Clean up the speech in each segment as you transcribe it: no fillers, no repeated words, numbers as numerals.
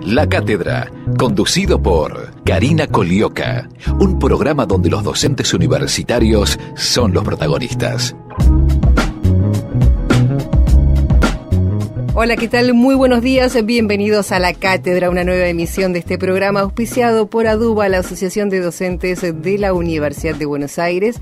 La Cátedra, conducido por Karina Colioca, un programa donde los docentes universitarios son los protagonistas. Hola, ¿qué tal? Muy buenos días, bienvenidos a La Cátedra, una nueva emisión de este programa auspiciado por ADUBA, la Asociación de Docentes de la Universidad de Buenos Aires.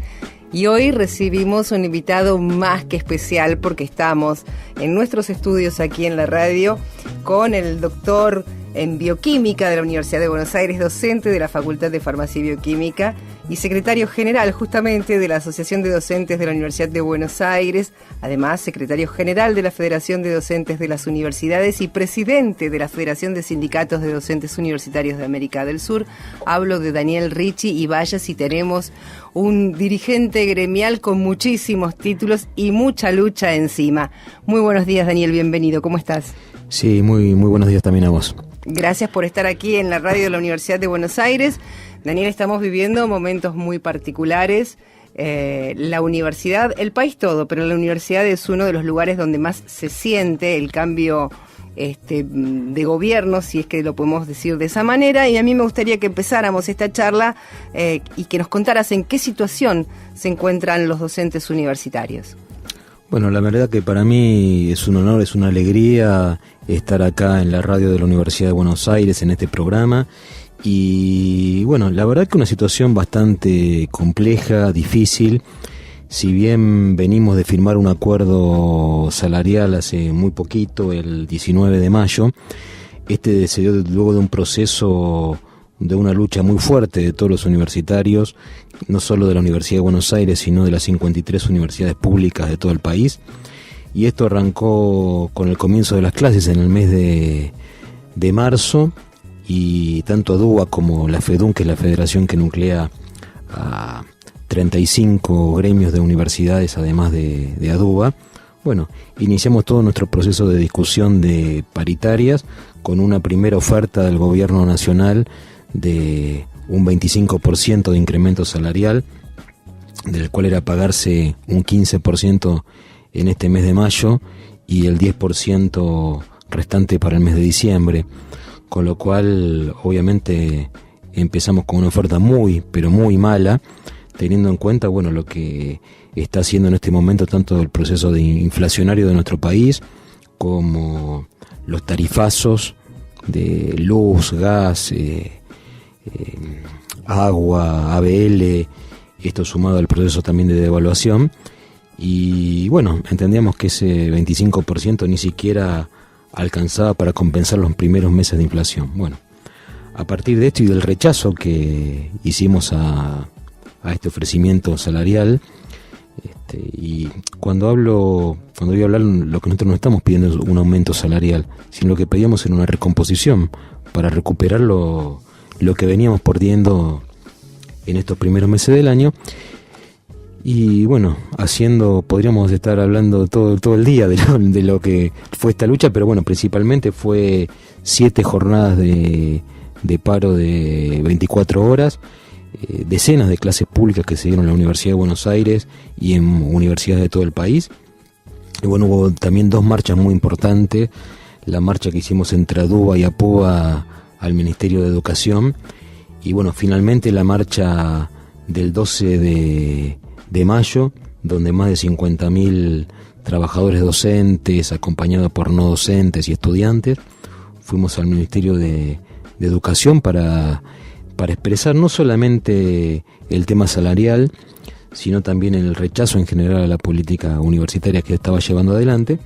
Y hoy recibimos un invitado más que especial porque estamos en nuestros estudios aquí en la radio con el doctor en Bioquímica de la Universidad de Buenos Aires, docente de la Facultad de Farmacia y Bioquímica y secretario general justamente de la Asociación de Docentes de la Universidad de Buenos Aires, además secretario general de la Federación de Docentes de las Universidades y presidente de la Federación de Sindicatos de Docentes Universitarios de América del Sur. Hablo de Daniel Ricci y vaya si tenemos un dirigente gremial con muchísimos títulos y mucha lucha encima. Muy buenos días, Daniel, bienvenido, ¿cómo estás? Sí, muy buenos días también a vos. Gracias por estar aquí en la radio de la Universidad de Buenos Aires. Daniel, estamos viviendo momentos muy particulares. La universidad, el país todo, pero la universidad es uno de los lugares donde más se siente el cambio de gobierno, si es que lo podemos decir de esa manera. Y a mí me gustaría que empezáramos esta charla y que nos contaras en qué situación se encuentran los docentes universitarios. Bueno, la verdad que para mí es un honor, es una alegría estar acá en la radio de la Universidad de Buenos Aires en este programa. Y bueno, la verdad que una situación bastante compleja, difícil. Si bien venimos de firmar un acuerdo salarial hace muy poquito, el 19 de mayo, se dio luego de un proceso de una lucha muy fuerte de todos los universitarios, no solo de la Universidad de Buenos Aires, sino de las 53 universidades públicas de todo el país. Y esto arrancó con el comienzo de las clases en el mes de marzo, y tanto ADUBA como la FEDUN, que es la federación que nuclea a 35 gremios de universidades, además de ADUBA, bueno, iniciamos todo nuestro proceso de discusión de paritarias con una primera oferta del gobierno nacional de un 25% de incremento salarial, del cual era pagarse un 15% en este mes de mayo y el 10% restante para el mes de diciembre, con lo cual obviamente empezamos con una oferta muy, pero muy mala, teniendo en cuenta, bueno, lo que está haciendo en este momento tanto el proceso inflacionario de nuestro país como los tarifazos de luz, gas, agua, ABL, esto sumado al proceso también de devaluación. Y bueno, entendíamos que ese 25% ni siquiera alcanzaba para compensar los primeros meses de inflación. Bueno, a partir de esto y del rechazo que hicimos a este ofrecimiento salarial, y cuando voy a hablar, lo que nosotros no estamos pidiendo es un aumento salarial, sino lo que pedíamos era una recomposición para recuperar lo que veníamos perdiendo en estos primeros meses del año. Y bueno, podríamos estar hablando todo el día de lo que fue esta lucha, pero bueno, principalmente fue 7 jornadas de paro de 24 horas, decenas de clases públicas que se dieron en la Universidad de Buenos Aires y en universidades de todo el país. Y bueno, hubo también 2 marchas muy importantes, la marcha que hicimos entre ADUBA y APOA al Ministerio de Educación, y bueno, finalmente la marcha del 12 de mayo, donde más de 50.000 trabajadores docentes, acompañados por no docentes y estudiantes, fuimos al Ministerio de Educación para expresar no solamente el tema salarial, sino también el rechazo en general a la política universitaria que estaba llevando adelante.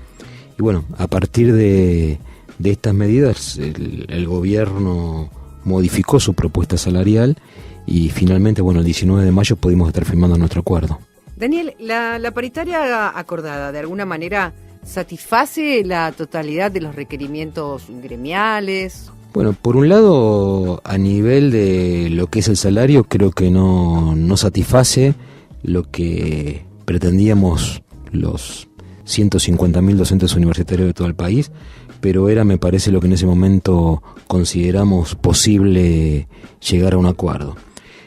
Y bueno, a partir de estas medidas, el gobierno modificó su propuesta salarial y finalmente, bueno, el 19 de mayo pudimos estar firmando nuestro acuerdo. Daniel, la paritaria acordada, ¿de alguna manera satisface la totalidad de los requerimientos gremiales? Bueno, por un lado, a nivel de lo que es el salario, creo que no satisface lo que pretendíamos los 150.000 docentes universitarios de todo el país, pero me parece lo que en ese momento consideramos posible llegar a un acuerdo.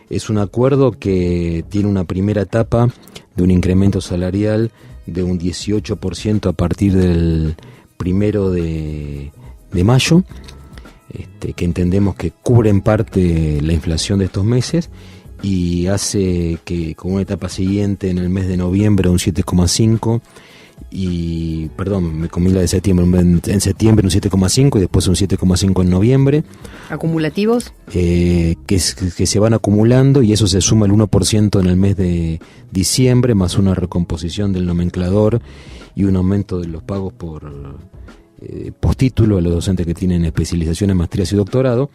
Es un acuerdo que tiene una primera etapa de un incremento salarial de un 18% a partir del 1 de mayo, que entendemos que cubre en parte la inflación de estos meses y hace que con una etapa siguiente en el mes de noviembre un 7,5 y, perdón, me comí la de septiembre, en septiembre un 7,5 y después un 7,5 en noviembre. ¿Acumulativos? Que se van acumulando y eso se suma el 1% en el mes de diciembre, más una recomposición del nomenclador y un aumento de los pagos por postítulo a los docentes que tienen especializaciones, maestrías y doctorado,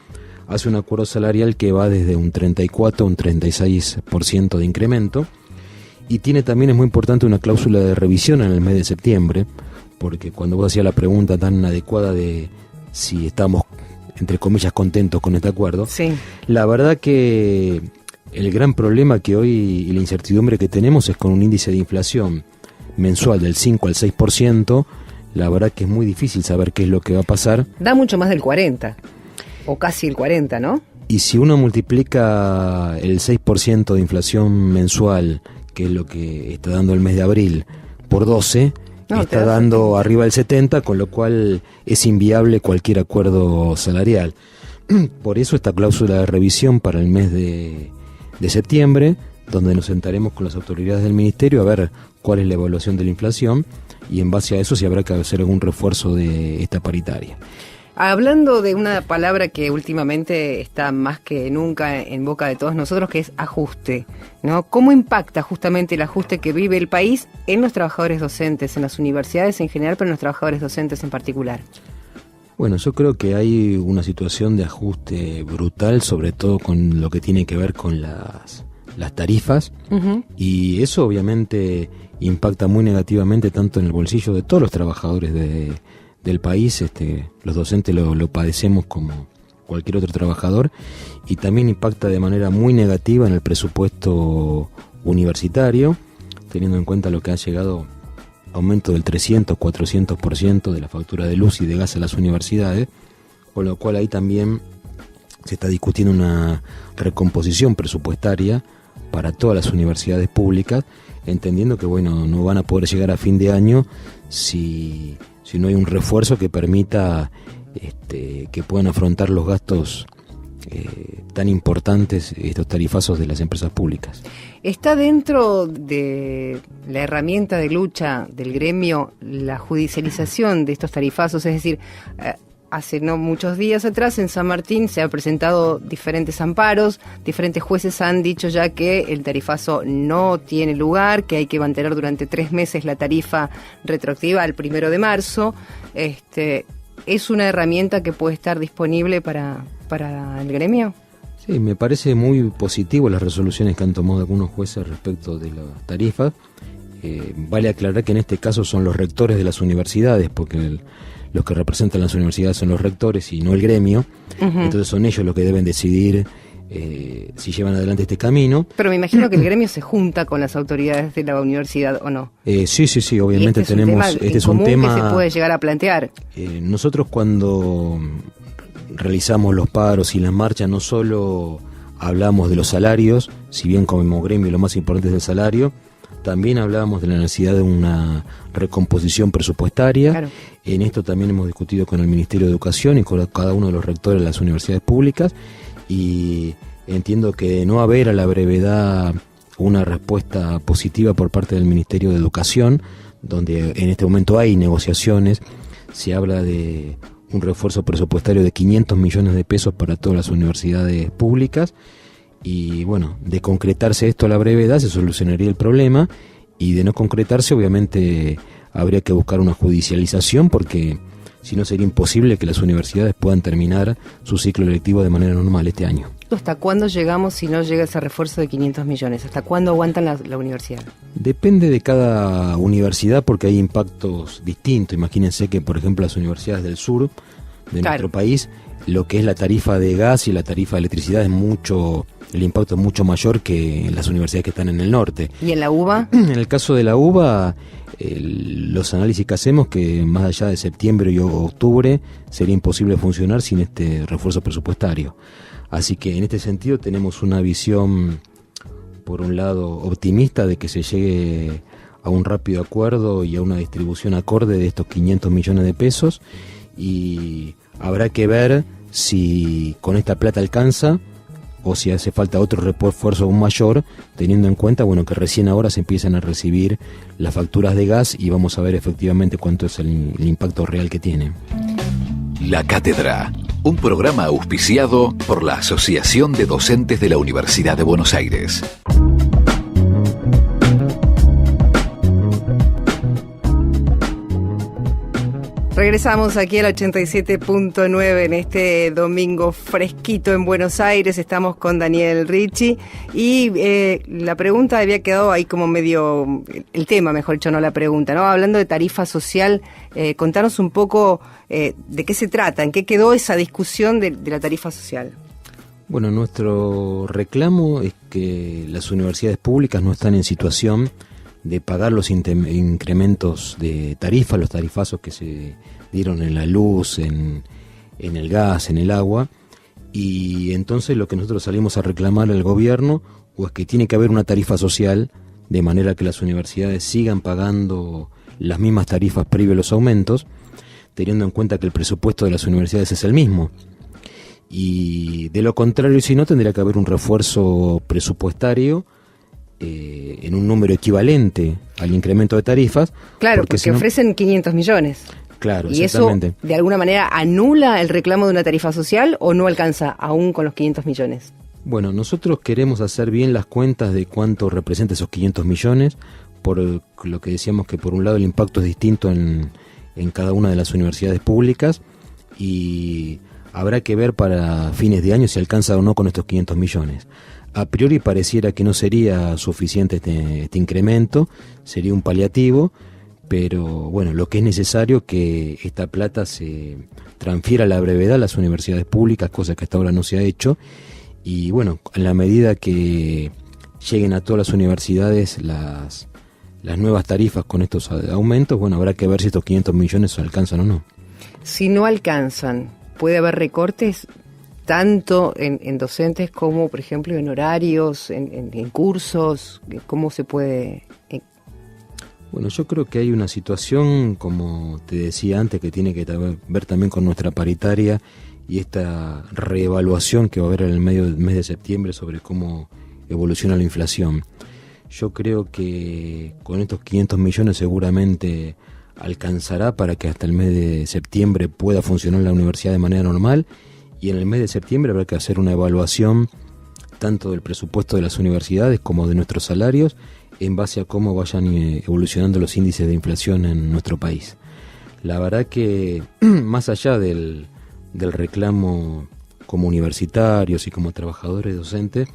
hace un acuerdo salarial que va desde un 34 a un 36% de incremento. Y tiene también, es muy importante, una cláusula de revisión en el mes de septiembre, porque cuando vos hacías la pregunta tan adecuada de si estamos, entre comillas, contentos con este acuerdo, sí. La verdad que el gran problema que hoy y la incertidumbre que tenemos es con un índice de inflación mensual del 5 al 6%, la verdad que es muy difícil saber qué es lo que va a pasar. Da mucho más del 40, o casi el 40, ¿no? Y si uno multiplica el 6% de inflación mensual, que es lo que está dando el mes de abril, por 12, está dando arriba del 70, con lo cual es inviable cualquier acuerdo salarial. Por eso esta cláusula de revisión para el mes de septiembre, donde nos sentaremos con las autoridades del Ministerio a ver cuál es la evaluación de la inflación y en base a eso si habrá que hacer algún refuerzo de esta paritaria. Hablando de una palabra que últimamente está más que nunca en boca de todos nosotros, que es ajuste, ¿no? ¿Cómo impacta justamente el ajuste que vive el país en los trabajadores docentes, en las universidades en general, pero en los trabajadores docentes en particular? Bueno, yo creo que hay una situación de ajuste brutal, sobre todo con lo que tiene que ver con las tarifas, y eso obviamente impacta muy negativamente tanto en el bolsillo de todos los trabajadores del país. Los docentes lo padecemos como cualquier otro trabajador, y también impacta de manera muy negativa en el presupuesto universitario, teniendo en cuenta lo que ha llegado aumento del 300, 400% de la factura de luz y de gas a las universidades, con lo cual ahí también se está discutiendo una recomposición presupuestaria para todas las universidades públicas, entendiendo que bueno, no van a poder llegar a fin de año si no hay un refuerzo que permita que puedan afrontar los gastos tan importantes, estos tarifazos de las empresas públicas. ¿Está dentro de la herramienta de lucha del gremio la judicialización de estos tarifazos? Es decir, hace no muchos días atrás en San Martín se han presentado diferentes amparos, diferentes jueces han dicho ya que el tarifazo no tiene lugar, que hay que mantener durante 3 meses la tarifa retroactiva al 1 de marzo. ¿Es una herramienta que puede estar disponible para el gremio? Sí, me parece muy positivo las resoluciones que han tomado algunos jueces respecto de las tarifas. Vale aclarar que en este caso son los rectores de las universidades, porque los que representan las universidades son los rectores y no el gremio. Entonces son ellos los que deben decidir si llevan adelante este camino. Pero me imagino que el gremio se junta con las autoridades de la universidad, ¿o no? Sí, obviamente tenemos... Este es un tema que se puede llegar a plantear. Nosotros cuando realizamos los paros y las marchas no solo hablamos de los salarios, si bien como gremio lo más importante es el salario, también hablábamos de la necesidad de una recomposición presupuestaria. Claro. En esto también hemos discutido con el Ministerio de Educación y con cada uno de los rectores de las universidades públicas, y entiendo que de no haber a la brevedad una respuesta positiva por parte del Ministerio de Educación, donde en este momento hay negociaciones, se habla de un refuerzo presupuestario de 500 millones de pesos para todas las universidades públicas, y bueno, de concretarse esto a la brevedad se solucionaría el problema, y de no concretarse obviamente habría que buscar una judicialización, porque si no sería imposible que las universidades puedan terminar su ciclo lectivo de manera normal este año. ¿Hasta cuándo llegamos si no llega ese refuerzo de 500 millones? ¿Hasta cuándo aguantan la universidad? Depende de cada universidad, porque hay impactos distintos. Imagínense que, por ejemplo, las universidades del sur de nuestro país, lo que es la tarifa de gas y la tarifa de electricidad el impacto es mucho mayor que en las universidades que están en el norte. ¿Y en la UBA? En el caso de la UBA, los análisis que hacemos, que más allá de septiembre y octubre sería imposible funcionar sin este refuerzo presupuestario. Así que en este sentido tenemos una visión, por un lado, optimista de que se llegue a un rápido acuerdo y a una distribución acorde de estos 500 millones de pesos, y habrá que ver si con esta plata alcanza o si hace falta otro refuerzo aún mayor, teniendo en cuenta que recién ahora se empiezan a recibir las facturas de gas y vamos a ver efectivamente cuánto es el impacto real que tiene. La Cátedra, un programa auspiciado por la Asociación de Docentes de la Universidad de Buenos Aires. Regresamos aquí al 87.9 en este domingo fresquito en Buenos Aires. Estamos con Daniel Ricci y la pregunta había quedado ahí como medio, el tema mejor dicho, no la pregunta, ¿no? Hablando de tarifa social, contanos un poco de qué se trata, en qué quedó esa discusión de la tarifa social. Bueno, nuestro reclamo es que las universidades públicas no están en situación de pagar los incrementos de tarifa, los tarifazos que se dieron en la luz, en el gas, en el agua, y entonces lo que nosotros salimos a reclamar al gobierno es que tiene que haber una tarifa social de manera que las universidades sigan pagando las mismas tarifas previo a los aumentos, teniendo en cuenta que el presupuesto de las universidades es el mismo. Y de lo contrario, si no, tendría que haber un refuerzo presupuestario en un número equivalente al incremento de tarifas. Claro, porque si no, ofrecen 500 millones. Claro, ¿Y exactamente eso de alguna manera anula el reclamo de una tarifa social o no alcanza aún con los 500 millones? Bueno, nosotros queremos hacer bien las cuentas de cuánto representa esos 500 millones, por lo que decíamos que por un lado el impacto es distinto en cada una de las universidades públicas y habrá que ver para fines de año si alcanza o no con estos 500 millones. A priori pareciera que no sería suficiente este incremento, sería un paliativo, pero bueno, lo que es necesario que esta plata se transfiera a la brevedad a las universidades públicas, cosa que hasta ahora no se ha hecho, y bueno, en la medida que lleguen a todas las universidades las nuevas tarifas con estos aumentos, bueno, habrá que ver si estos 500 millones alcanzan o no. Si no alcanzan, ¿puede haber recortes? Tanto en docentes como, por ejemplo, en horarios, en cursos, ¿cómo se puede...? Bueno, yo creo que hay una situación, como te decía antes, que tiene que ver también con nuestra paritaria y esta reevaluación que va a haber en el mes de septiembre sobre cómo evoluciona la inflación. Yo creo que con estos 500 millones seguramente alcanzará para que hasta el mes de septiembre pueda funcionar la universidad de manera normal. Y en el mes de septiembre habrá que hacer una evaluación tanto del presupuesto de las universidades como de nuestros salarios en base a cómo vayan evolucionando los índices de inflación en nuestro país. La verdad que más allá del reclamo como universitarios y como trabajadores docentes,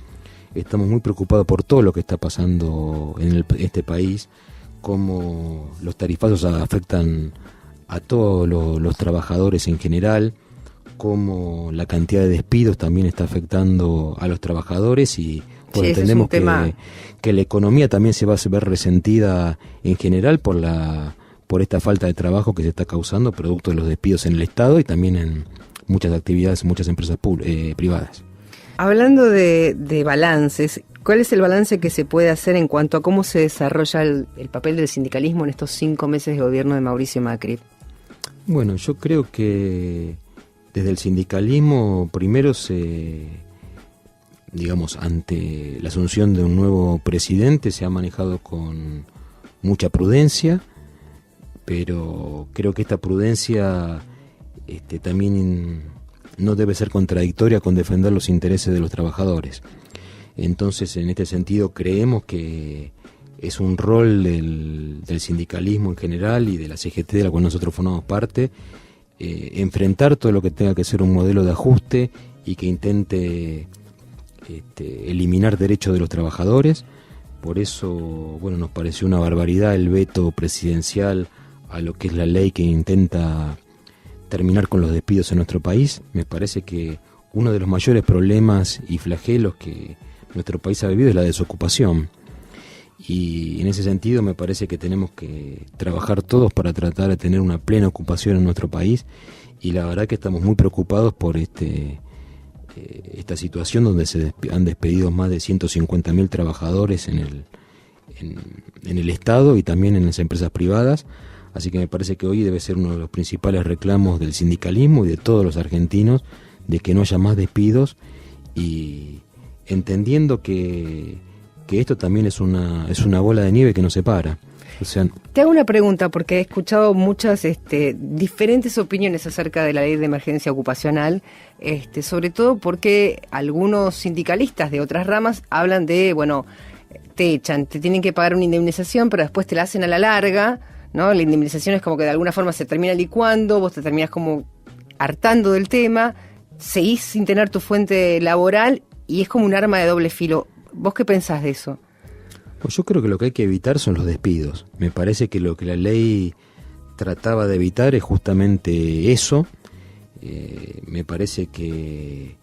estamos muy preocupados por todo lo que está pasando en este país, cómo los tarifazos afectan a todos los trabajadores en general, cómo la cantidad de despidos también está afectando a los trabajadores y bueno, entendemos que la economía también se va a ver resentida en general por esta falta de trabajo que se está causando producto de los despidos en el Estado y también en muchas actividades, muchas empresas privadas. Hablando de balances, ¿cuál es el balance que se puede hacer en cuanto a cómo se desarrolla el papel del sindicalismo en estos 5 meses de gobierno de Mauricio Macri? Bueno, yo creo que desde el sindicalismo primero ante la asunción de un nuevo presidente se ha manejado con mucha prudencia, pero creo que esta prudencia también no debe ser contradictoria con defender los intereses de los trabajadores. Entonces, en este sentido, creemos que es un rol del sindicalismo en general y de la CGT, de la cual nosotros formamos parte, enfrentar todo lo que tenga que ser un modelo de ajuste y que intente eliminar derechos de los trabajadores. Por eso, bueno, nos pareció una barbaridad el veto presidencial a lo que es la ley que intenta terminar con los despidos en nuestro país. Me parece que uno de los mayores problemas y flagelos que nuestro país ha vivido es la desocupación. Y en ese sentido me parece que tenemos que trabajar todos para tratar de tener una plena ocupación en nuestro país y la verdad que estamos muy preocupados por esta situación donde se han despedido más de 150.000 trabajadores en el Estado y también en las empresas privadas, así que me parece que hoy debe ser uno de los principales reclamos del sindicalismo y de todos los argentinos de que no haya más despidos y entendiendo que esto también es una bola de nieve que no se para. O sea, te hago una pregunta porque he escuchado muchas diferentes opiniones acerca de la ley de emergencia ocupacional, sobre todo porque algunos sindicalistas de otras ramas hablan de, bueno, te echan, te tienen que pagar una indemnización, pero después te la hacen a la larga, ¿no? La indemnización es como que de alguna forma se termina licuando, vos te terminás como hartando del tema, seguís sin tener tu fuente laboral y es como un arma de doble filo. ¿Vos qué pensás de eso? Pues yo creo que lo que hay que evitar son los despidos. Me parece que lo que la ley trataba de evitar es justamente eso. Me parece que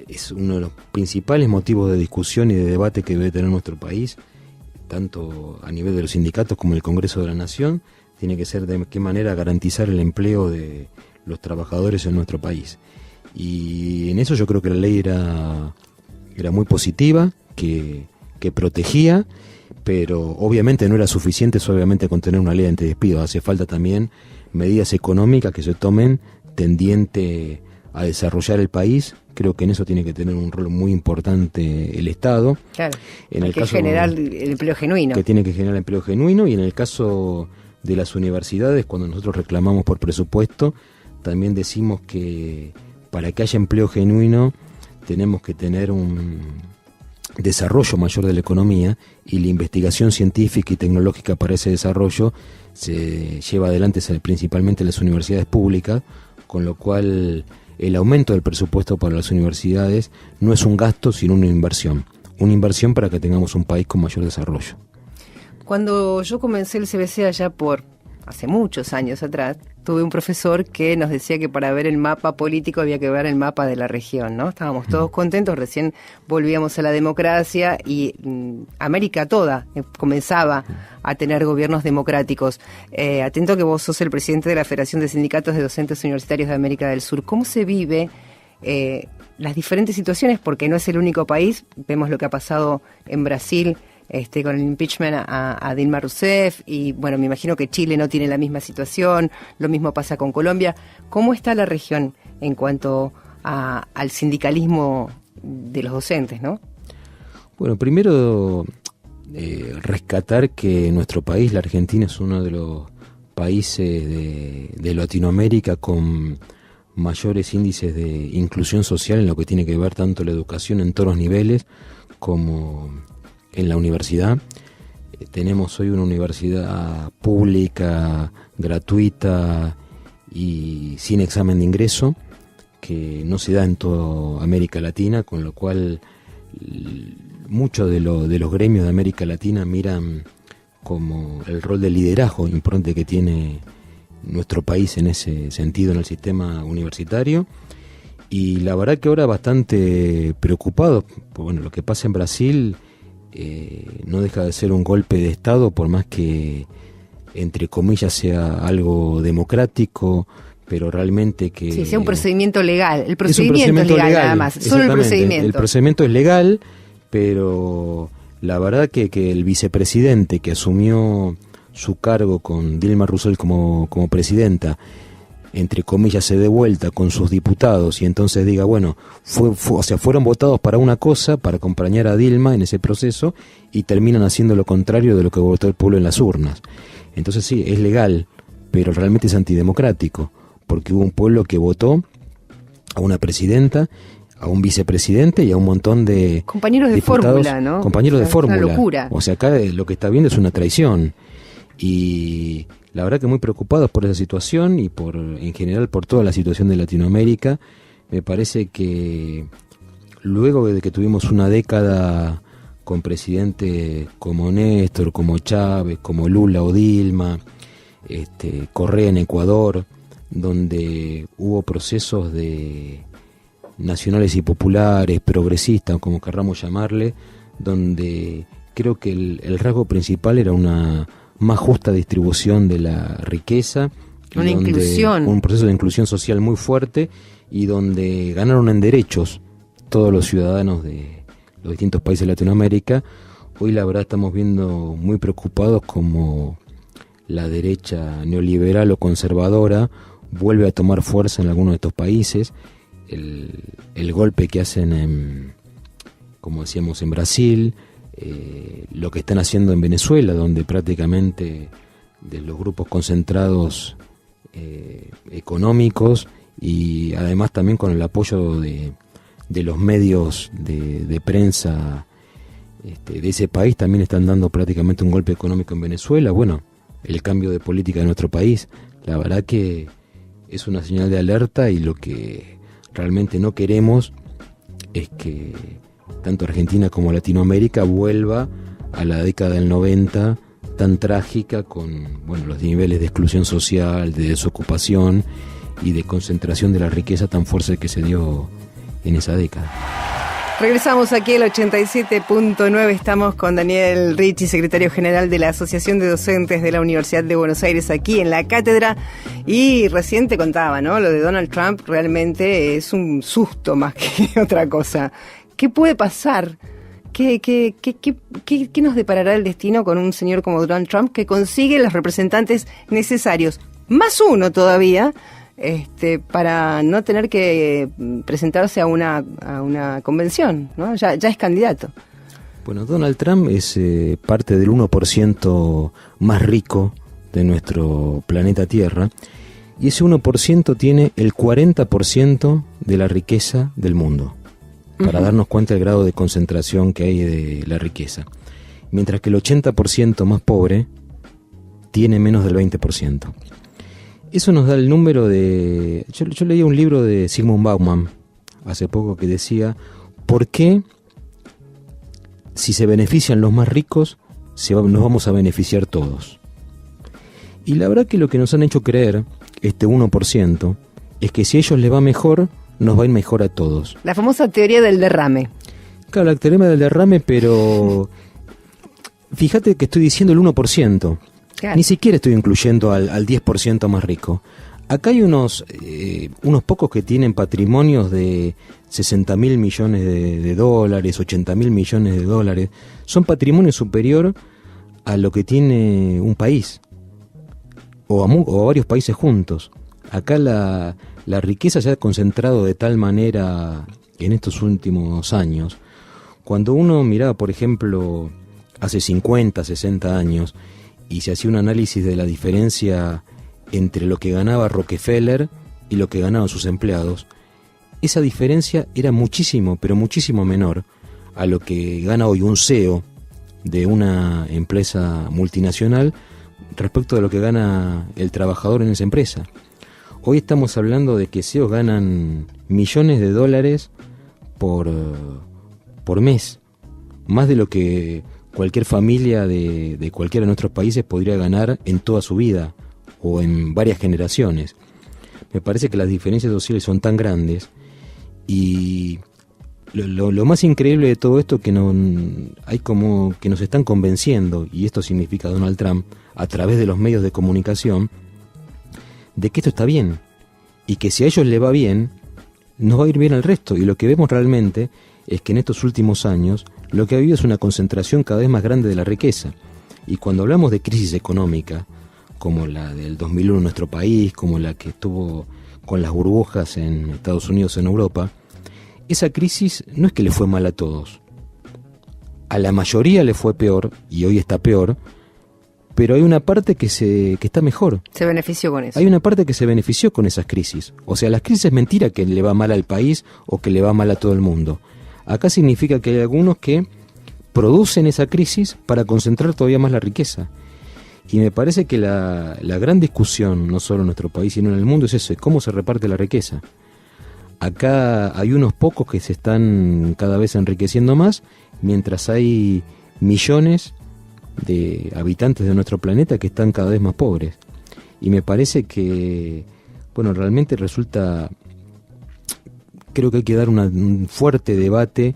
es uno de los principales motivos de discusión y de debate que debe tener nuestro país, tanto a nivel de los sindicatos como el Congreso de la Nación. Tiene que ser de qué manera garantizar el empleo de los trabajadores en nuestro país. Y en eso yo creo que la ley era muy positiva, que protegía, pero obviamente no era suficiente solamente con tener una ley antidespidos. Hace falta también medidas económicas que se tomen tendiente a desarrollar el país. Creo que en eso tiene que tener un rol muy importante el Estado. Claro, en el caso, generar el empleo genuino. Que tiene que generar empleo genuino, y en el caso de las universidades, cuando nosotros reclamamos por presupuesto, también decimos que para que haya empleo genuino tenemos que tener un desarrollo mayor de la economía, y la investigación científica y tecnológica para ese desarrollo se lleva adelante principalmente en las universidades públicas, con lo cual el aumento del presupuesto para las universidades no es un gasto sino una inversión para que tengamos un país con mayor desarrollo. Cuando yo comencé el CBC allá por hace muchos años atrás, tuve un profesor que nos decía que para ver el mapa político había que ver el mapa de la región, ¿no? Estábamos todos contentos, recién volvíamos a la democracia y América toda comenzaba a tener gobiernos democráticos. Atento que vos sos el presidente de la Federación de Sindicatos de Docentes Universitarios de América del Sur. ¿Cómo se vive las diferentes situaciones? Porque no es el único país. Vemos lo que ha pasado en Brasil, con el impeachment a Dilma Rousseff, y bueno, me imagino que Chile no tiene la misma situación, lo mismo pasa con Colombia. ¿Cómo está la región en cuanto al sindicalismo de los docentes, no? Bueno, primero rescatar que nuestro país, la Argentina, es uno de los países de Latinoamérica con mayores índices de inclusión social en lo que tiene que ver tanto la educación en todos los niveles como en la universidad. Tenemos hoy una universidad pública, gratuita y sin examen de ingreso, que no se da en toda América Latina, con lo cual muchos de los gremios de América Latina miran como el rol de liderazgo importante que tiene nuestro país en ese sentido en el sistema universitario. Y la verdad que ahora bastante preocupado, bueno, lo que pasa en Brasil no deja de ser un golpe de Estado, por más que entre comillas sea algo democrático, pero realmente que... Sí, sea un procedimiento legal. El procedimiento es legal, nada más, solo el procedimiento. El procedimiento es legal, pero la verdad que el vicepresidente que asumió su cargo con Dilma Rousseff como presidenta, entre comillas, se dé vuelta con sus diputados y entonces diga, bueno, fueron votados para una cosa, para acompañar a Dilma en ese proceso, y terminan haciendo lo contrario de lo que votó el pueblo en las urnas. Entonces sí, es legal, pero realmente es antidemocrático, porque hubo un pueblo que votó a una presidenta, a un vicepresidente y a un montón de compañeros de diputados, fórmula, ¿no? Compañeros de fórmula. Una locura. O sea, acá lo que está viendo es una traición. Y la verdad que muy preocupados por esa situación y en general por toda la situación de Latinoamérica. Me parece que luego de que tuvimos una década con presidentes como Néstor, como Chávez, como Lula o Dilma, Correa en Ecuador, donde hubo procesos de nacionales y populares, progresistas, como querramos llamarle, donde creo que el rasgo principal era una más justa distribución de la riqueza, una inclusión, un proceso de inclusión social muy fuerte, y donde ganaron en derechos todos los ciudadanos de los distintos países de Latinoamérica. Hoy la verdad estamos viendo muy preocupados como la derecha neoliberal o conservadora vuelve a tomar fuerza en algunos de estos países. el golpe que hacen, como decíamos, en Brasil, lo que están haciendo en Venezuela, donde prácticamente de los grupos concentrados económicos y además también con el apoyo de los medios de prensa de ese país, también están dando prácticamente un golpe económico en Venezuela. Bueno, el cambio de política de nuestro país, la verdad que es una señal de alerta, y lo que realmente no queremos es que tanto Argentina como Latinoamérica vuelva a la década del 90 tan trágica, con los niveles de exclusión social, de desocupación y de concentración de la riqueza tan fuerte que se dio en esa década. Regresamos aquí al 87.9, estamos con Daniel Ricci, secretario general de la Asociación de Docentes de la Universidad de Buenos Aires, aquí en la cátedra, y recién te contaba, ¿no? Lo de Donald Trump realmente es un susto más que otra cosa. ¿Qué puede pasar? ¿Qué nos deparará el destino con un señor como Donald Trump, que consigue los representantes necesarios, más uno todavía, para no tener que presentarse a una convención, ¿no? Ya es candidato. Bueno, Donald Trump es parte del 1% más rico de nuestro planeta Tierra, y ese 1% tiene el 40% de la riqueza del mundo, para darnos cuenta del grado de concentración que hay de la riqueza. Mientras que el 80% más pobre tiene menos del 20%. Eso nos da el número de... Yo leí un libro de Zygmunt Bauman hace poco que decía: ¿por qué si se benefician los más ricos nos vamos a beneficiar todos? Y la verdad que lo que nos han hecho creer este 1% es que si a ellos les va mejor, nos va a ir mejor a todos. La famosa teoría del derrame. Claro, la teoría del derrame, pero fíjate que estoy diciendo el 1%. Claro. Ni siquiera estoy incluyendo al 10% más rico. Acá hay unos pocos que tienen patrimonios de 60.000 millones de dólares, 80.000 millones de dólares. Son patrimonio superior a lo que tiene un país, o a varios países juntos. Acá la riqueza se ha concentrado de tal manera en estos últimos años. Cuando uno miraba, por ejemplo, hace 50, 60 años, y se hacía un análisis de la diferencia entre lo que ganaba Rockefeller y lo que ganaban sus empleados, esa diferencia era muchísimo, pero muchísimo menor a lo que gana hoy un CEO de una empresa multinacional respecto de lo que gana el trabajador en esa empresa. Hoy estamos hablando de que CEOs ganan millones de dólares por mes, más de lo que cualquier familia de cualquiera de nuestros países podría ganar en toda su vida o en varias generaciones. Me parece que las diferencias sociales son tan grandes, y lo más increíble de todo esto que hay como que nos están convenciendo, y esto significa Donald Trump, a través de los medios de comunicación, de que esto está bien, y que si a ellos les va bien, nos va a ir bien al resto. Y lo que vemos realmente es que en estos últimos años lo que ha habido es una concentración cada vez más grande de la riqueza. Y cuando hablamos de crisis económica, como la del 2001 en nuestro país, como la que estuvo con las burbujas en Estados Unidos, en Europa, esa crisis no es que le fue mal a todos. A la mayoría le fue peor, y hoy está peor, pero hay una parte que está mejor. Se benefició con eso. Hay una parte que se benefició con esas crisis. O sea, las crisis es mentira que le va mal al país o que le va mal a todo el mundo. Acá significa que hay algunos que producen esa crisis para concentrar todavía más la riqueza. Y me parece que la gran discusión, no solo en nuestro país, sino en el mundo, es eso: cómo se reparte la riqueza. Acá hay unos pocos que se están cada vez enriqueciendo más, mientras hay millones de habitantes de nuestro planeta que están cada vez más pobres. Y me parece que, realmente resulta... Creo que hay que dar un fuerte debate,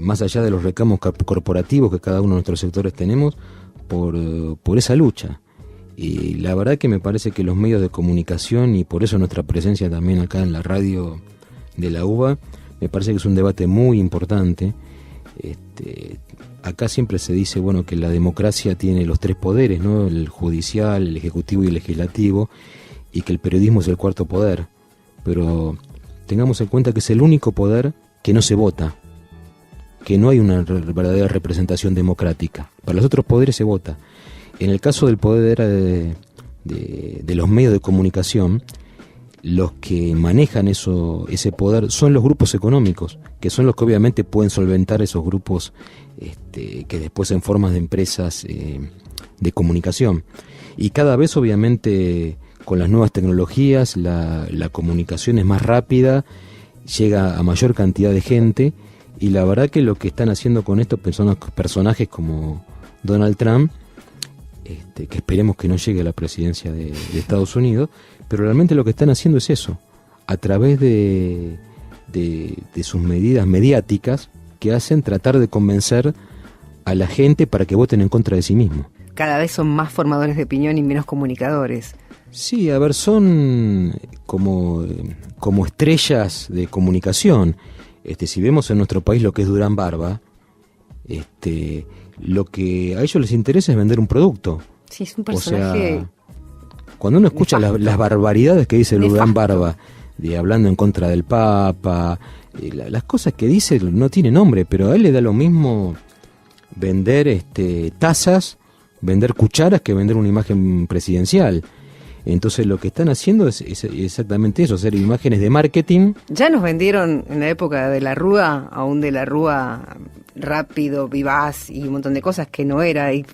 más allá de los reclamos corporativos que cada uno de nuestros sectores tenemos, por esa lucha. Y la verdad que me parece que los medios de comunicación, y por eso nuestra presencia también acá en la radio de la UBA, me parece que es un debate muy importante. Acá siempre se dice, que la democracia tiene los tres poderes, ¿no? El judicial, el ejecutivo y el legislativo, y que el periodismo es el cuarto poder. Pero tengamos en cuenta que es el único poder que no se vota, que no hay una verdadera representación democrática. Para los otros poderes se vota. En el caso del poder de los medios de comunicación, los que manejan ese poder son los grupos económicos, que son los que obviamente pueden solventar esos grupos que después en formas de empresas de comunicación. Y cada vez obviamente con las nuevas tecnologías la comunicación es más rápida, llega a mayor cantidad de gente, y la verdad que lo que están haciendo con estos personajes como Donald Trump, que esperemos que no llegue a la presidencia de Estados Unidos, pero realmente lo que están haciendo es eso, a través de sus medidas mediáticas que hacen tratar de convencer a la gente para que voten en contra de sí mismo. Cada vez son más formadores de opinión y menos comunicadores. Sí, a ver, son como estrellas de comunicación. Si vemos en nuestro país lo que es Durán Barba, lo que a ellos les interesa es vender un producto. Sí, es un personaje. O sea, cuando uno escucha las barbaridades que dice Durán Barba, hablando en contra del Papa, las cosas que dice no tienen nombre, pero a él le da lo mismo vender tazas, vender cucharas que vender una imagen presidencial. Entonces lo que están haciendo es exactamente eso, hacer imágenes de marketing. Ya nos vendieron en la época de la Rúa, aún de la Rúa rápido, vivaz y un montón de cosas que no era. Y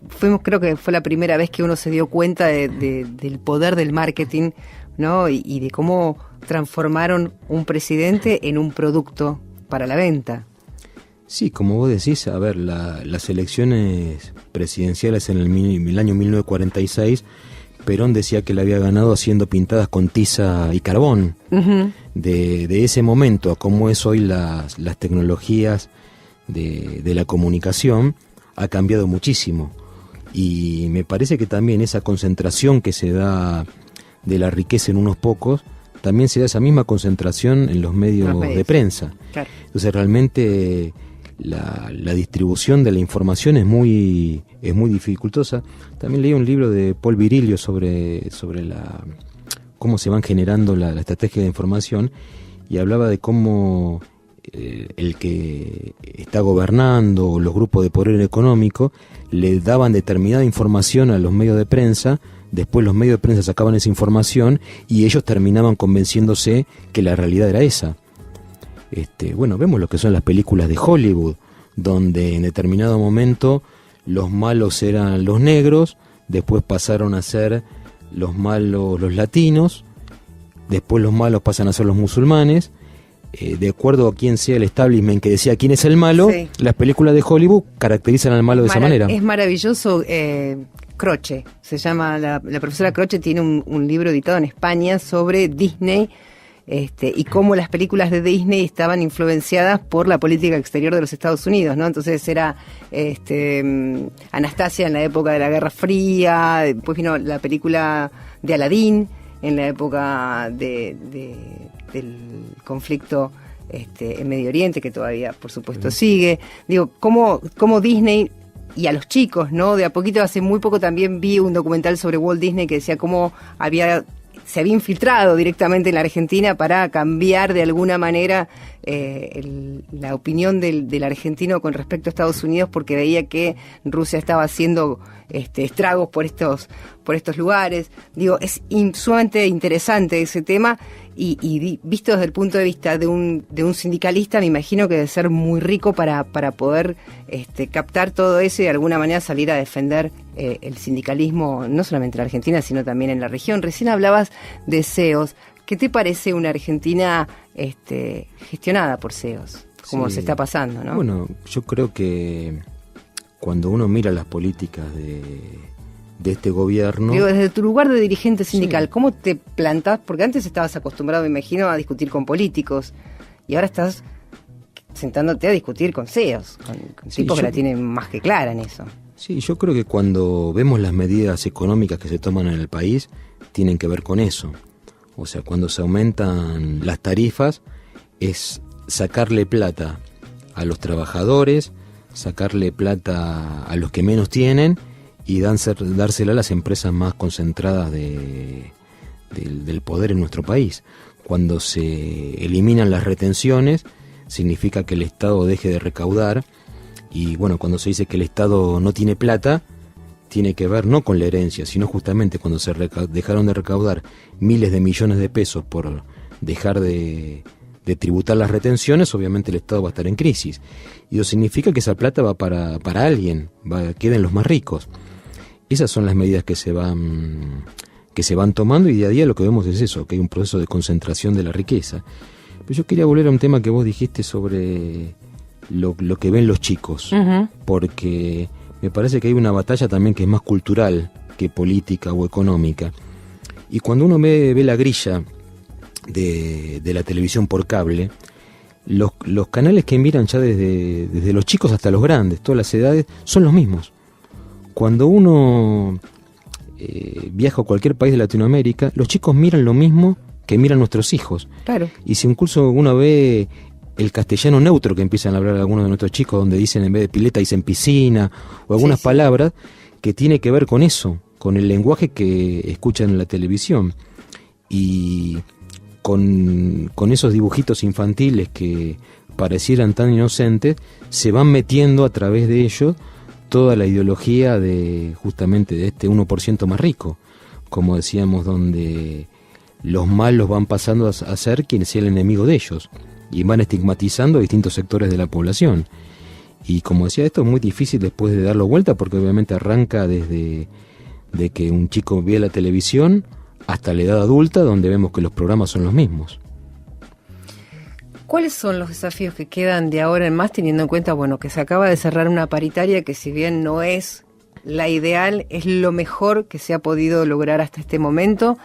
creo que fue la primera vez que uno se dio cuenta del poder del marketing, ¿no? Y de cómo transformaron un presidente en un producto para la venta. Sí, como vos decís, a ver, las elecciones presidenciales en el año 1946, Perón decía que la había ganado haciendo pintadas con tiza y carbón. Uh-huh. De ese momento a cómo es hoy las tecnologías de la comunicación, ha cambiado muchísimo. Y me parece que también esa concentración que se da de la riqueza en unos pocos, también se da esa misma concentración en los medios de prensa. Claro. Entonces realmente la distribución de la información es muy dificultosa. También leí un libro de Paul Virilio sobre cómo se van generando la estrategia de información, y hablaba de cómo el que está gobernando o los grupos de poder económico le daban determinada información a los medios de prensa, después los medios de prensa sacaban esa información y ellos terminaban convenciéndose que la realidad era esa. Bueno, vemos lo que son las películas de Hollywood, donde en determinado momento los malos eran los negros, después pasaron a ser los malos los latinos, después los malos pasan a ser los musulmanes. De acuerdo a quién sea el establishment que decía quién es el malo, sí, las películas de Hollywood caracterizan al malo de esa manera. Es maravilloso. Croce, se llama, la profesora Croce tiene un libro editado en España sobre Disney, y cómo las películas de Disney estaban influenciadas por la política exterior de los Estados Unidos, ¿no? Entonces era Anastasia en la época de la Guerra Fría, después vino la película de Aladín en la época del conflicto en Medio Oriente, que todavía por supuesto sigue. Digo, cómo Disney y a los chicos, ¿no? De a poquito, hace muy poco también vi un documental sobre Walt Disney que decía cómo se había infiltrado directamente en la Argentina para cambiar de alguna manera la opinión del argentino con respecto a Estados Unidos, porque veía que Rusia estaba haciendo estragos por estos lugares. Digo, es sumamente interesante ese tema, y visto desde el punto de vista de un sindicalista, me imagino que debe ser muy rico para poder captar todo eso y de alguna manera salir a defender el sindicalismo, no solamente en la Argentina, sino también en la región. Recién hablabas de CEOs. ¿Qué te parece una Argentina gestionada por CEOs? Como se está pasando, ¿no? Bueno, yo creo que cuando uno mira las políticas de este gobierno... Digo, desde tu lugar de dirigente sindical, sí, ¿cómo te plantás? Porque antes estabas acostumbrado, me imagino, a discutir con políticos, y ahora estás sentándote a discutir con CEOs, con tipos que la tienen más que clara en eso. Sí, yo creo que cuando vemos las medidas económicas que se toman en el país, tienen que ver con eso. O sea, cuando se aumentan las tarifas, es sacarle plata a los trabajadores, sacarle plata a los que menos tienen y dársela a las empresas más concentradas del poder en nuestro país. Cuando se eliminan las retenciones, significa que el Estado deje de recaudar. Y bueno, cuando se dice que el Estado no tiene plata, tiene que ver no con la herencia, sino justamente cuando se dejaron de recaudar miles de millones de pesos por dejar de tributar las retenciones, obviamente el Estado va a estar en crisis. Y eso significa que esa plata va para alguien, queden los más ricos. Esas son las medidas que se van tomando, y día a día lo que vemos es eso, que hay un proceso de concentración de la riqueza. Pero yo quería volver a un tema que vos dijiste sobre lo que ven los chicos, porque me parece que hay una batalla también que es más cultural que política o económica. Y cuando uno ve la grilla de la televisión por cable, los canales que miran ya desde los chicos hasta los grandes, todas las edades, son los mismos. Cuando uno viaja a cualquier país de Latinoamérica, los chicos miran lo mismo que miran nuestros hijos. Claro. Y si incluso uno ve el castellano neutro que empiezan a hablar algunos de nuestros chicos, donde dicen en vez de pileta dicen piscina, o algunas palabras que tiene que ver con eso, con el lenguaje que escuchan en la televisión. Y con esos dibujitos infantiles que parecieran tan inocentes, se van metiendo a través de ellos toda la ideología justamente de este 1% más rico, como decíamos, donde los malos van pasando a ser quien sea el enemigo de ellos, y van estigmatizando a distintos sectores de la población. Y como decía, esto es muy difícil después de darlo vuelta, porque obviamente arranca desde de que un chico ve la televisión hasta la edad adulta, donde vemos que los programas son los mismos. ¿Cuáles son los desafíos que quedan de ahora en más, teniendo en cuenta, que se acaba de cerrar una paritaria que, si bien no es la ideal, es lo mejor que se ha podido lograr hasta este momento,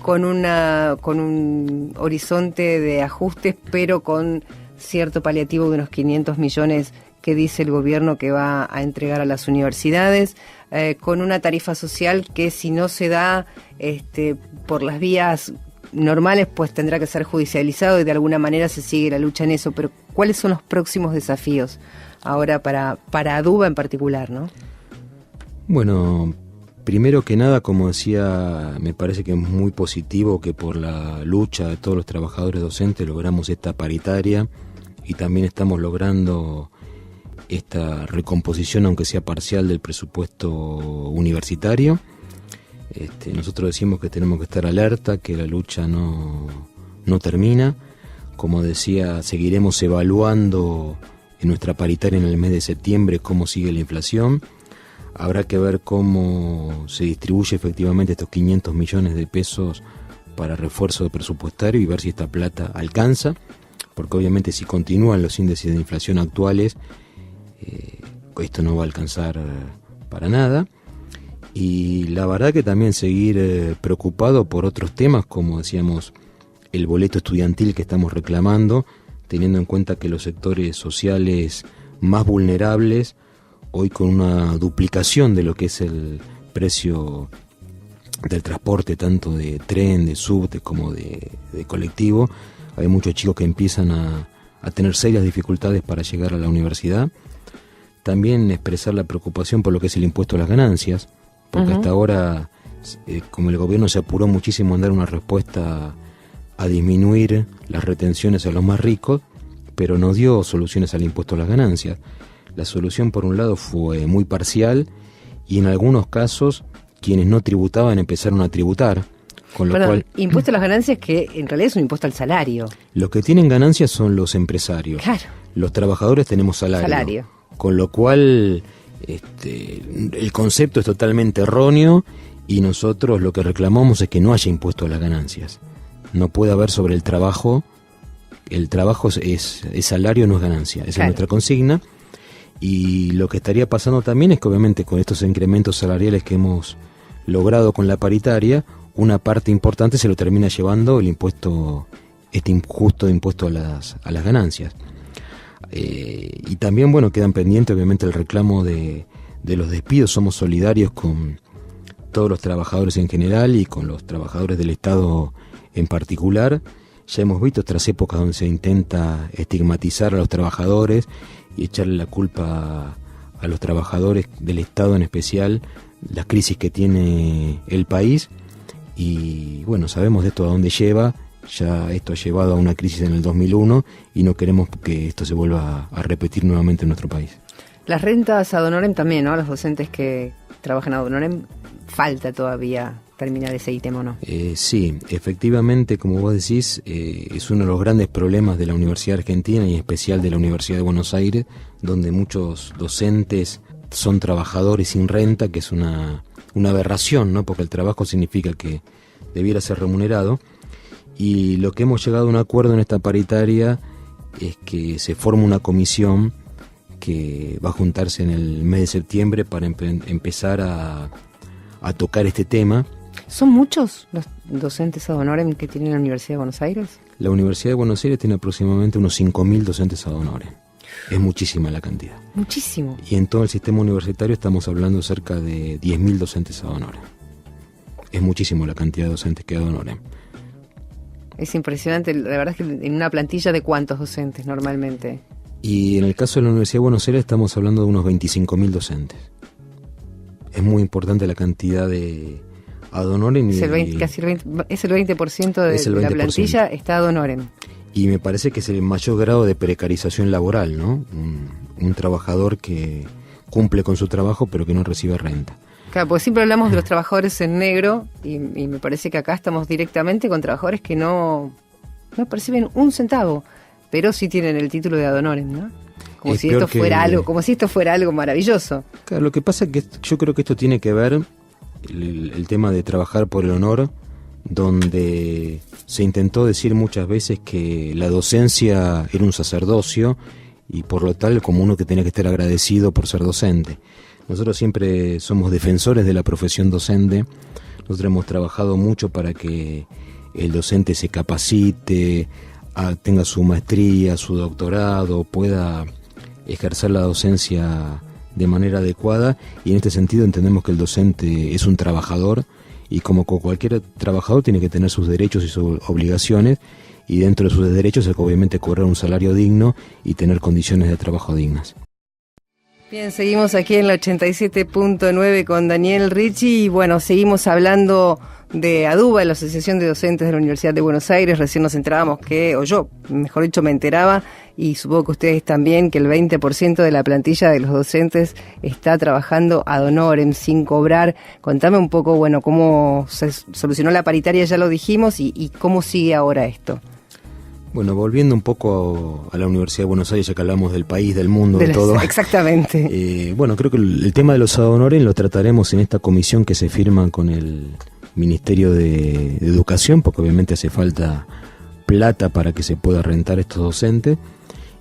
con un horizonte de ajustes, pero con cierto paliativo de unos 500 millones que dice el gobierno que va a entregar a las universidades, con una tarifa social que, si no se da por las vías normales, pues tendrá que ser judicializado, y de alguna manera se sigue la lucha en eso. Pero ¿cuáles son los próximos desafíos ahora para Aduba en particular, no? Bueno, primero que nada, como decía, me parece que es muy positivo que por la lucha de todos los trabajadores docentes logramos esta paritaria, y también estamos logrando esta recomposición, aunque sea parcial, del presupuesto universitario. Nosotros decimos que tenemos que estar alerta, que la lucha no termina. Como decía, seguiremos evaluando en nuestra paritaria en el mes de septiembre cómo sigue la inflación. Habrá que ver cómo se distribuye efectivamente estos 500 millones de pesos para refuerzo presupuestario, y ver si esta plata alcanza, porque obviamente si continúan los índices de inflación actuales, esto no va a alcanzar para nada. Y la verdad que también seguir preocupado por otros temas, como decíamos, el boleto estudiantil que estamos reclamando, teniendo en cuenta que los sectores sociales más vulnerables, hoy con una duplicación de lo que es el precio del transporte, tanto de tren, de subte como de colectivo, hay muchos chicos que empiezan a tener serias dificultades para llegar a la universidad. También expresar la preocupación por lo que es el impuesto a las ganancias, porque hasta ahora, como el gobierno se apuró muchísimo en dar una respuesta a disminuir las retenciones a los más ricos, pero no dio soluciones al impuesto a las ganancias. La solución, por un lado, fue muy parcial, y en algunos casos quienes no tributaban empezaron a tributar, con lo cual... Impuesto a las ganancias, que en realidad es un impuesto al salario. Los que tienen ganancias son los empresarios. Claro. Los trabajadores tenemos salario. Con lo cual el concepto es totalmente erróneo, y nosotros lo que reclamamos es que no haya impuesto a las ganancias. No puede haber sobre el trabajo. El trabajo es salario, no es ganancia. Esa es nuestra consigna. Y lo que estaría pasando también es que, obviamente, con estos incrementos salariales que hemos logrado con la paritaria, una parte importante se lo termina llevando el impuesto, este injusto impuesto a las ganancias. Y también, quedan pendientes, obviamente, el reclamo de los despidos. Somos solidarios con todos los trabajadores en general y con los trabajadores del Estado en particular. Ya hemos visto otras épocas donde se intenta estigmatizar a los trabajadores y echarle la culpa a los trabajadores del Estado, en especial las crisis que tiene el país. Y sabemos de esto a dónde lleva, Ya esto ha llevado a una crisis en el 2001 y no queremos que esto se vuelva a repetir nuevamente en nuestro país. Las rentas ad honorem también, ¿no? Los docentes que trabajan ad honorem, falta todavía terminar ese ítem, ¿o no? Sí, efectivamente, como vos decís, es uno de los grandes problemas de la Universidad Argentina y en especial de la Universidad de Buenos Aires, donde muchos docentes son trabajadores sin renta, que es una aberración, ¿no? Porque el trabajo significa que debiera ser remunerado. Y lo que hemos llegado a un acuerdo en esta paritaria es que se forma una comisión que va a juntarse en el mes de septiembre para empezar a tocar este tema. ¿Son muchos los docentes ad honorem que tiene la Universidad de Buenos Aires? La Universidad de Buenos Aires tiene aproximadamente unos 5.000 docentes ad honorem. Es muchísima la cantidad. Muchísimo. Y en todo el sistema universitario estamos hablando cerca de 10.000 docentes ad honorem. Es muchísimo la cantidad de docentes que ad honorem. Es impresionante, la verdad es que en una plantilla de ¿cuántos docentes normalmente? Y en el caso de la Universidad de Buenos Aires estamos hablando de unos 25.000 docentes. Es muy importante la cantidad de ad honorem. Es el 20% de la plantilla está ad honorem. Y me parece que es el mayor grado de precarización laboral, ¿no? Un trabajador que cumple con su trabajo pero que no recibe renta. Claro, porque siempre hablamos de los trabajadores en negro y me parece que acá estamos directamente con trabajadores que no perciben un centavo, pero sí tienen el título de ad honorem, ¿no? Como si esto fuera algo maravilloso. Claro, lo que pasa es que yo creo que esto tiene que ver el tema de trabajar por el honor, donde se intentó decir muchas veces que la docencia era un sacerdocio y por lo tal como uno que tenía que estar agradecido por ser docente. Nosotros siempre somos defensores de la profesión docente. Nosotros hemos trabajado mucho para que el docente se capacite, tenga su maestría, su doctorado, pueda ejercer la docencia de manera adecuada, y en este sentido entendemos que el docente es un trabajador y como cualquier trabajador tiene que tener sus derechos y sus obligaciones, y dentro de sus derechos es obviamente cobrar un salario digno y tener condiciones de trabajo dignas. Bien, seguimos aquí en la 87.9 con Daniel Ricci y bueno, seguimos hablando de ADUBA, la Asociación de Docentes de la Universidad de Buenos Aires. Recién nos enterábamos o yo, mejor dicho, me enteraba, y supongo que ustedes también, que el 20% de la plantilla de los docentes está trabajando ad honorem, sin cobrar. Contame un poco, bueno, cómo se solucionó la paritaria, ya lo dijimos, y cómo sigue ahora esto. Bueno, volviendo un poco a la Universidad de Buenos Aires, ya que hablamos del país, del mundo, de todo. Exactamente. Bueno, creo que el tema de los ad honorem lo trataremos en esta comisión que se firma con el Ministerio de Educación, porque obviamente hace falta plata para que se pueda rentar estos docentes.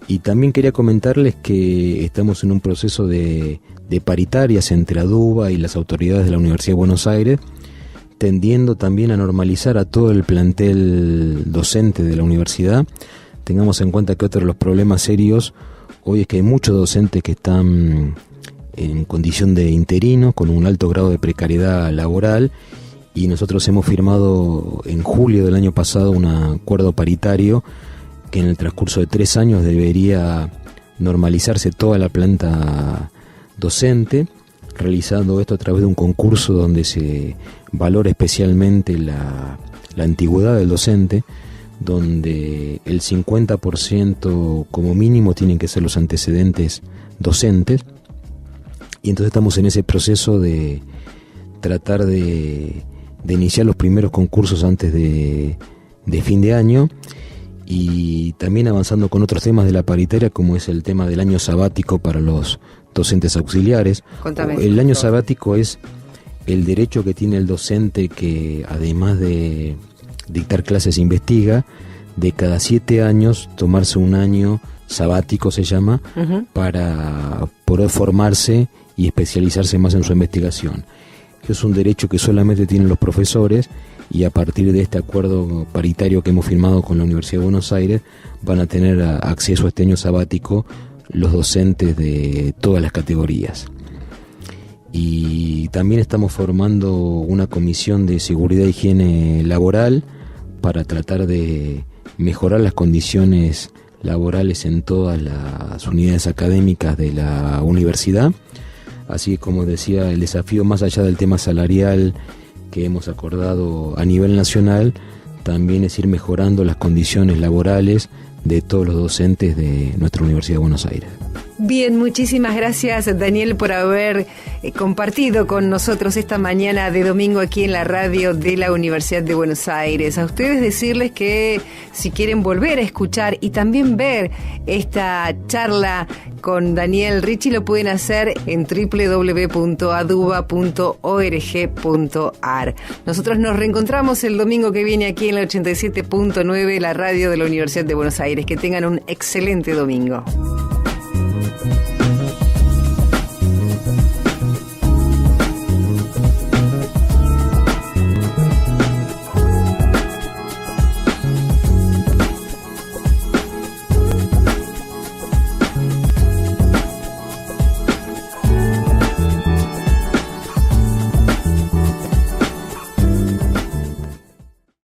Y también quería comentarles que estamos en un proceso de paritarias entre ADUBA y las autoridades de la Universidad de Buenos Aires, tendiendo también a normalizar a todo el plantel docente de la universidad. Tengamos en cuenta que otro de los problemas serios hoy es que hay muchos docentes que están en condición de interino, con un alto grado de precariedad laboral, y nosotros hemos firmado en julio del año pasado un acuerdo paritario que en el transcurso de 3 años debería normalizarse toda la planta docente, realizando esto a través de un concurso donde se valora especialmente la antigüedad del docente, donde el 50% como mínimo tienen que ser los antecedentes docentes, y entonces estamos en ese proceso de tratar de iniciar los primeros concursos antes de fin de año, y también avanzando con otros temas de la paritaria, como es el tema del año sabático para los docentes auxiliares. Contame. El año sabático es el derecho que tiene el docente que, además de dictar clases, investiga, de cada 7 años tomarse un año sabático, se llama, para poder formarse y especializarse más en su investigación. Es un derecho que solamente tienen los profesores, y a partir de este acuerdo paritario que hemos firmado con la Universidad de Buenos Aires van a tener acceso a este año sabático los docentes de todas las categorías. Y también estamos formando una comisión de seguridad e higiene laboral para tratar de mejorar las condiciones laborales en todas las unidades académicas de la universidad. Así como decía, el desafío más allá del tema salarial que hemos acordado a nivel nacional, también es ir mejorando las condiciones laborales de todos los docentes de nuestra Universidad de Buenos Aires. Bien, muchísimas gracias, Daniel, por haber compartido con nosotros esta mañana de domingo aquí en la radio de la Universidad de Buenos Aires. A ustedes decirles que si quieren volver a escuchar y también ver esta charla con Daniel Ricci, lo pueden hacer en www.aduba.org.ar. Nosotros nos reencontramos el domingo que viene aquí en la 87.9, la radio de la Universidad de Buenos Aires. Que tengan un excelente domingo.